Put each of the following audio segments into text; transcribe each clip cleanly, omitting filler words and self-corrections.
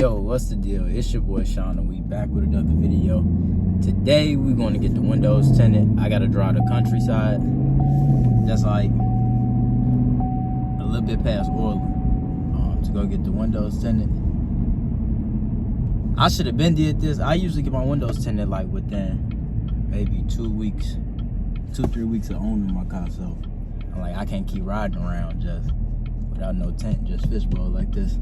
Yo, what's the deal? It's your boy Sean and we back with another video. Today we're going to get the windows tinted. I gotta drive the countryside. That's like a little bit past Orland to go get the windows tinted. I should have been did this. I usually get my windows tinted like within maybe 3 weeks of owning my car. So I can't keep riding around just without no tint, just fishbowl like this.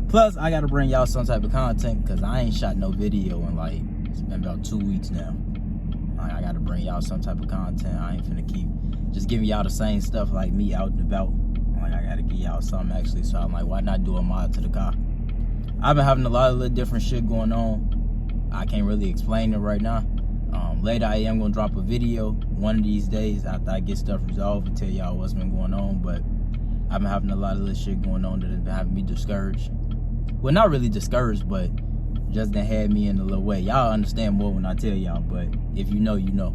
Plus, I gotta bring y'all some type of content because I ain't shot no video in it's been about 2 weeks now. I gotta bring y'all some type of content. I ain't finna keep just giving y'all the same stuff like me out and about. I gotta give y'all something actually. So I'm like, why not do a mod to the car? I've been having a lot of little different shit going on. I can't really explain it right now. Later I am gonna drop a video one of these days after I get stuff resolved and tell y'all what's been going on. But I've been having a lot of little shit going on that has been having me discouraged. Well, not really discouraged, but just done had me in a little way. Y'all understand more when I tell y'all, but if you know, you know.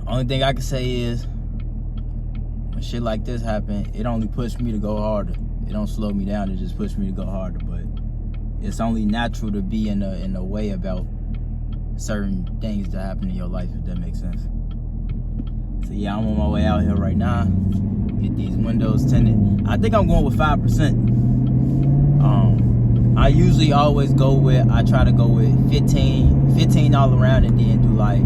Only thing I can say is, when shit like this happen, it only pushed me to go harder. It don't slow me down, it just pushed me to go harder. But it's only natural to be in a way about certain things that happen in your life, if that makes sense. So yeah, I'm on my way out here right now. Get these windows tinted. I think I'm going with 5%. I usually always I try to go with 15 all around and then do like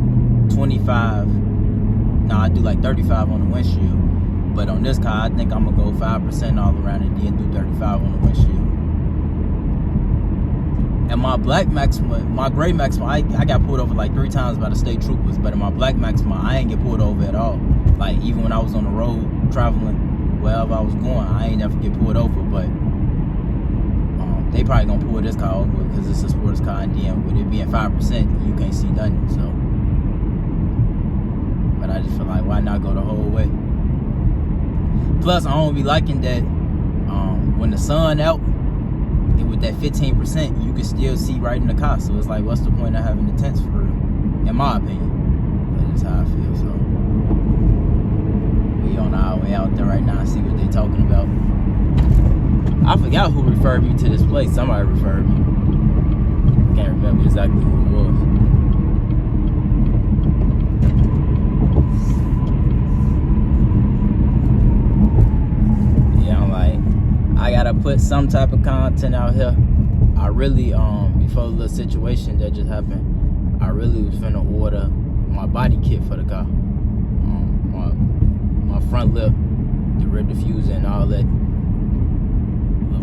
25. No, I do like 35 on the windshield. But on this car, I think I'm gonna go 5% all around and then do 35 on the windshield. And my black Maxima, my gray Maxima, I got pulled over like 3 times by the state troopers. But in my black Maxima, I ain't get pulled over at all. Like even when I was on the road traveling, wherever I was going, I ain't never get pulled over. But they probably gonna pull this car over because it's a sports car, and then with it being 5%, you can't see nothing. So, but I just feel like, why not go the whole way? Plus, I don't be liking that when the sun out, and with that 15%, you can still see right in the car. So it's like, what's the point of having the tents for real? In my opinion, but that's how I feel. So we on our way out there right now, see what they talking about. I forgot who referred me to this place. Somebody referred me. Can't remember exactly who it was. Yeah, I'm like, I gotta put some type of content out here. I really, before the little situation that just happened, I really was finna order my body kit for the car. My front lip, the rear diffuser and all that.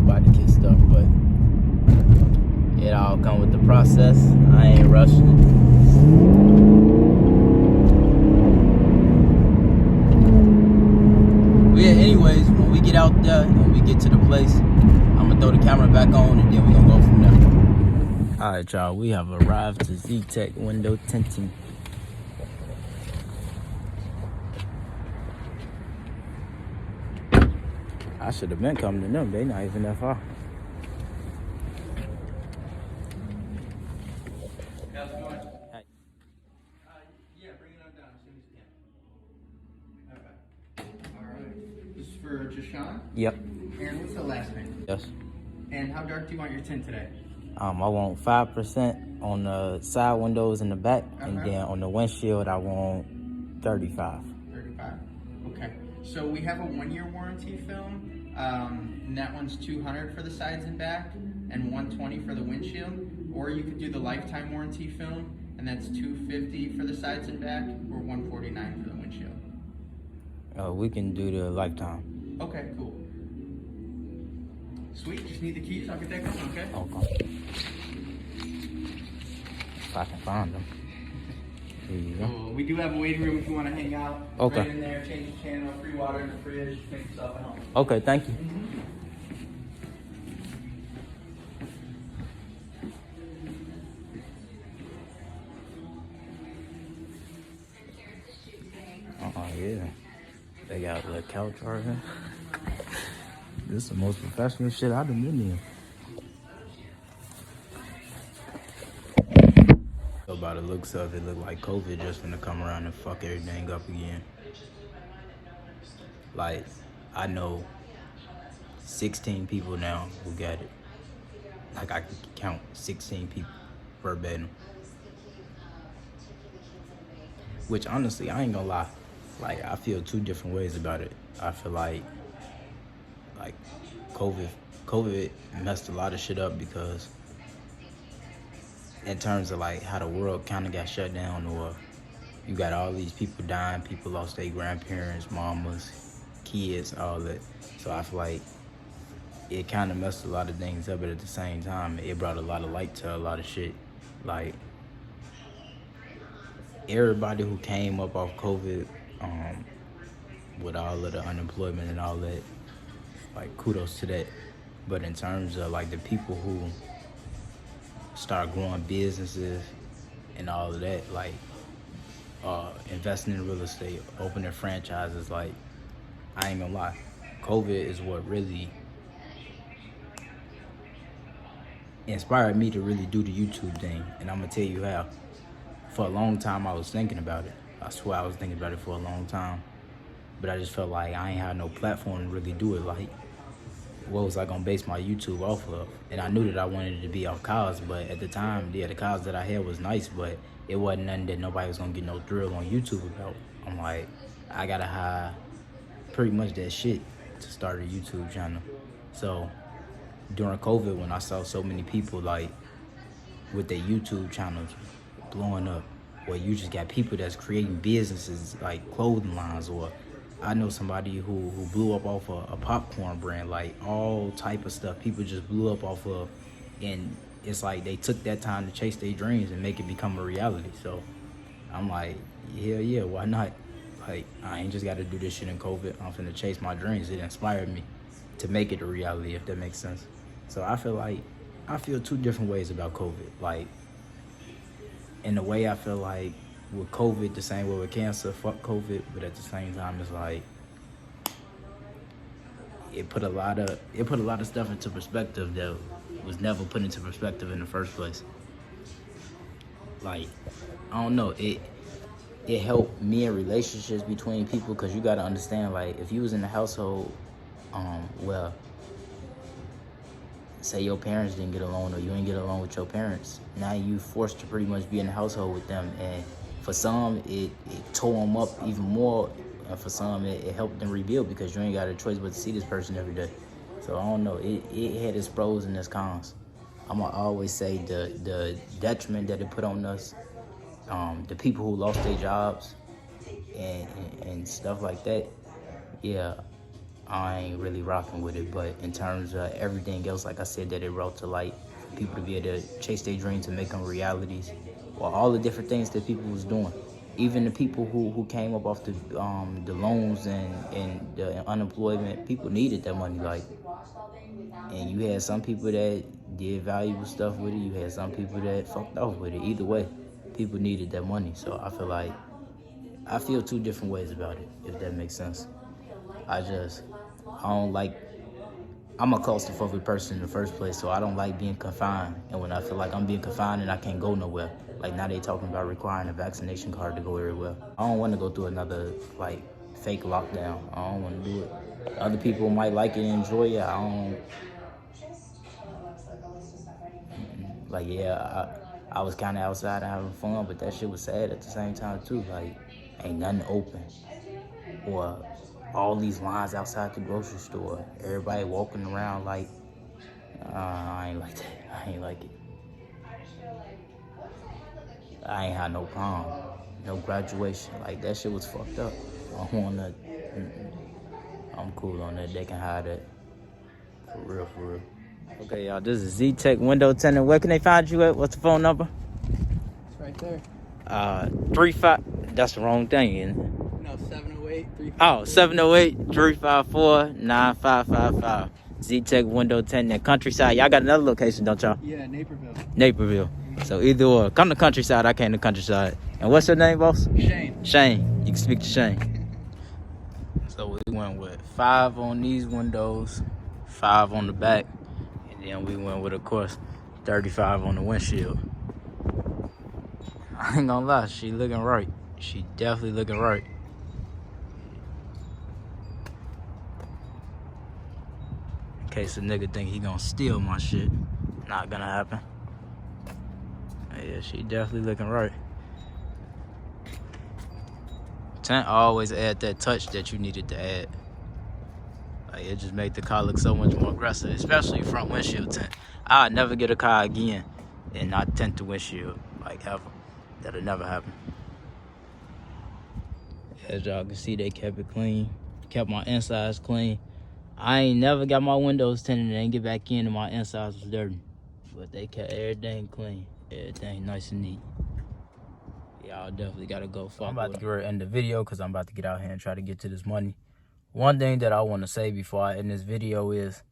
Body kit stuff, but it all come with the process. I ain't rushing it. But yeah, anyways, when we get out there and we get to the place, I'm gonna throw the camera back on and then we're gonna go from there. Alright y'all, we have arrived to Z-Tech window tinting. I should have been coming to them. They not even that far. How's it going? Hey. Yeah, bring it on down as soon as you can. Okay. All right. This is for Jashawn. Yep. And what's the last name? Yes. And how dark do you want your tint today? I want 5% on the side windows in the back, and then on the windshield I want 35. 35. Okay. So we have a 1-year warranty film. And that one's $200 for the sides and back, and $120 for the windshield. Or you could do the lifetime warranty film, and that's $250 for the sides and back, or $149 for the windshield. We can do the lifetime. Okay, cool. Sweet. Just need the keys. I'll get that going. Okay. Okay. If I can find them. There you go. Cool. We do have a waiting room if you want to hang out. Okay. Right in there, change the channel, free water in the fridge, make yourself at home. Okay, thank you. Oh yeah. They got a little couch right here. This is the most professional shit I've been in. So by the looks of it, look like COVID just gonna come around and fuck everything up again. Like, I know 16 people now who got it. Like I could count 16 people verbatim. Which honestly, I ain't gonna lie. Like I feel two different ways about it. I feel like COVID messed a lot of shit up because in terms of like how the world kind of got shut down, or you got all these people dying, people lost their grandparents, mamas, kids, all that. So I feel like it kind of messed a lot of things up, but at the same time, it brought a lot of light to a lot of shit. Like everybody who came up off COVID, with all of the unemployment and all that, like kudos to that. But in terms of like the people who start growing businesses and all of that, like investing in real estate, opening franchises, like I ain't gonna lie, COVID is what really inspired me to really do the YouTube thing. And I'm gonna tell you how. For a long time I was thinking about it. I swear I was thinking about it for a long time. But I just felt like I ain't had no platform to really do it. Like, what was I gonna base my YouTube off of? And I knew that I wanted it to be off cars, but at the time, yeah, the cars that I had was nice, but it wasn't nothing that nobody was gonna get no thrill on YouTube about. I'm like, I gotta hire pretty much that shit to start a YouTube channel. So during COVID, when I saw so many people like with their YouTube channels blowing up, or you just got people that's creating businesses like clothing lines, or I know somebody who blew up off a popcorn brand, like all type of stuff people just blew up off of, and it's like they took that time to chase their dreams and make it become a reality. So I'm like, hell yeah, why not? Like, I ain't just got to do this shit in COVID. I'm finna chase my dreams. It inspired me to make it a reality, if that makes sense. So I feel two different ways about COVID. Like, in a way, I feel like with COVID, the same way with cancer, fuck COVID, but at the same time, it's like it put a lot of stuff into perspective that was never put into perspective in the first place. Like, I don't know, it helped me in relationships between people, because you got to understand, like, if you was in a household, well, say your parents didn't get along, or you didn't get along with your parents, now you forced to pretty much be in a household with them, and for some it tore them up even more, and for some it helped them rebuild, because you ain't got a choice but to see this person every day. So I don't know, it had its pros and its cons. I'm gonna always say the detriment that it put on us, the people who lost their jobs and stuff like that, yeah, I ain't really rocking with it. But in terms of everything else, like I said, that it brought to light for people to be able to chase their dreams and make them realities, or all the different things that people was doing. Even the people who came up off the loans and the unemployment, people needed that money. Like, and you had some people that did valuable stuff with it. You had some people that fucked off with it. Either way, people needed that money. So I feel two different ways about it, if that makes sense. I don't like, I'm a claustrophobic person in the first place, so I don't like being confined. And when I feel like I'm being confined and I can't go nowhere, like now they talking about requiring a vaccination card to go everywhere. I don't want to go through another like fake lockdown. I don't want to do it. Other people might like it and enjoy it. I don't. Like, yeah, I was kind of outside and having fun, but that shit was sad at the same time too. Like, ain't nothing open, or all these lines outside the grocery store, everybody walking around like, I ain't like that. I ain't like it. I ain't had no prom, no graduation. Like, that shit was fucked up. I don't want that. I'm cool on that. They can hide that. For real, for real. Okay, y'all, this is Z-Tech Window Tenant. Where can they find you at? What's the phone number? It's right there. 35, that's the wrong thing, isn't it? No, 708 708-354-9555. Z-Tech Window Tenant, Countryside. Y'all got another location, don't y'all? Yeah, Naperville. Naperville. So either or. Come to Countryside, I came to Countryside. And what's your name, boss? Shane. Shane. You can speak to Shane. So we went with 5 on these windows, 5 on the back, and then we went with, of course, 35 on the windshield. I ain't gonna lie, she looking right. She definitely looking right. In case a nigga think he gonna steal my shit. Not gonna happen. Yeah, she definitely looking right. Tint always add that touch that you needed to add. Like, it just made the car look so much more aggressive, especially front windshield tint. I'd never get a car again and not tint the windshield, like, ever. That'll never happen. As y'all can see, they kept it clean. Kept my insides clean. I ain't never got my windows tinted and ain't get back in and my insides was dirty. But they kept everything clean. Everything nice and neat. Y'all definitely gotta go fuck. I'm about to get ready to end the video because I'm about to get out here and try to get to this money. One thing that I want to say before I end this video is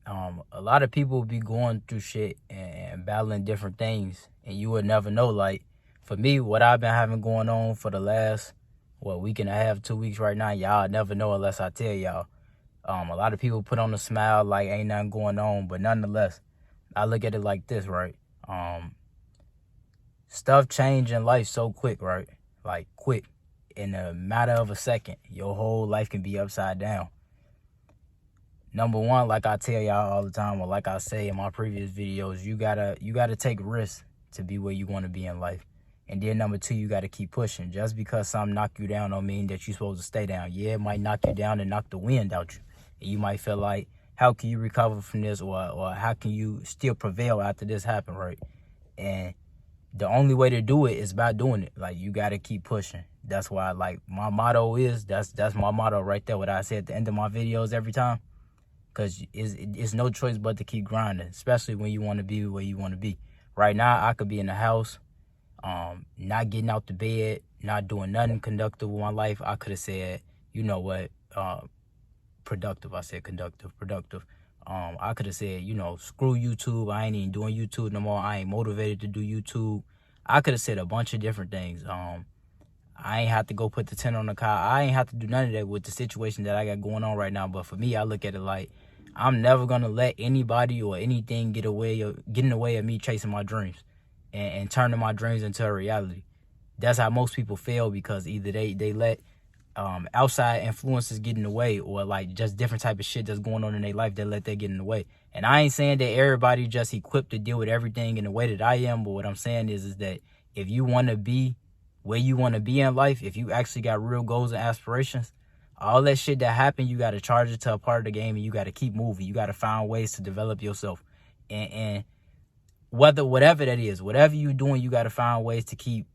a lot of people be going through shit and battling different things, and you would never know. Like, for me, what I've been having going on for the last, week and a half, 2 weeks right now, y'all never know unless I tell y'all. A lot of people put on a smile like ain't nothing going on, but nonetheless, I look at it like this, right? Stuff change in life so quick, right? Like, quick. In a matter of a second, your whole life can be upside down. Number one, like I tell y'all all the time, or like I say in my previous videos, you gotta take risks to be where you want to be in life. And then number two, you gotta keep pushing. Just because something knock you down don't mean that you're supposed to stay down. Yeah, it might knock you down and knock the wind out you. And you might feel like, how can you recover from this, or how can you still prevail after this happened, right? And the only way to do it is by doing it. Like, you gotta keep pushing. That's why, like, my motto is, that's my motto right there, what I say at the end of my videos every time. Because it's no choice but to keep grinding, especially when you want to be where you want to be. Right now, I could be in the house, not getting out the bed, not doing nothing conductive with my life. I could have said, you know what, productive. I said conductive, productive. I could have said, screw YouTube. I ain't even doing YouTube no more. I ain't motivated to do YouTube. I could have said a bunch of different things. I ain't have to go put the tint on the car. I ain't have to do none of that with the situation that I got going on right now. But for me, I look at it like, I'm never going to let anybody or anything get in the way of me chasing my dreams and turning my dreams into a reality. That's how most people fail, because either they let outside influences get in the way, or like just different type of shit that's going on in their life that let that get in the way. And I ain't saying that everybody just equipped to deal with everything in the way that I am, but what I'm saying is that if you want to be where you want to be in life, if you actually got real goals and aspirations, all that shit that happened, you got to charge it to a part of the game, and you got to keep moving. You got to find ways to develop yourself. And whatever that is, whatever you're doing, you got to find ways to keep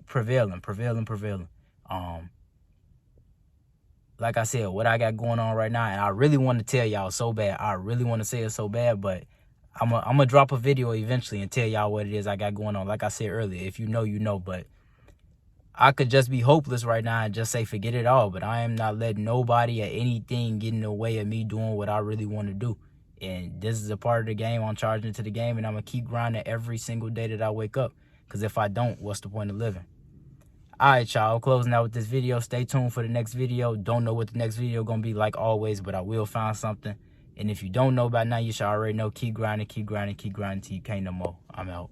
prevailing. Like I said, what I got going on right now, and I really want to tell y'all so bad. I really want to say it so bad, but I'm gonna drop a video eventually and tell y'all what it is I got going on. Like I said earlier, if you know, you know. But I could just be hopeless right now and just say forget it all. But I am not letting nobody or anything get in the way of me doing what I really want to do. And this is a part of the game. I'm charging into the game, and I'm gonna keep grinding every single day that I wake up. Because if I don't, what's the point of living? Alright, y'all, closing out with this video. Stay tuned for the next video. Don't know what the next video gonna be like always, but I will find something. And if you don't know by now, you should already know. Keep grinding, keep grinding, keep grinding till you can't no more. I'm out.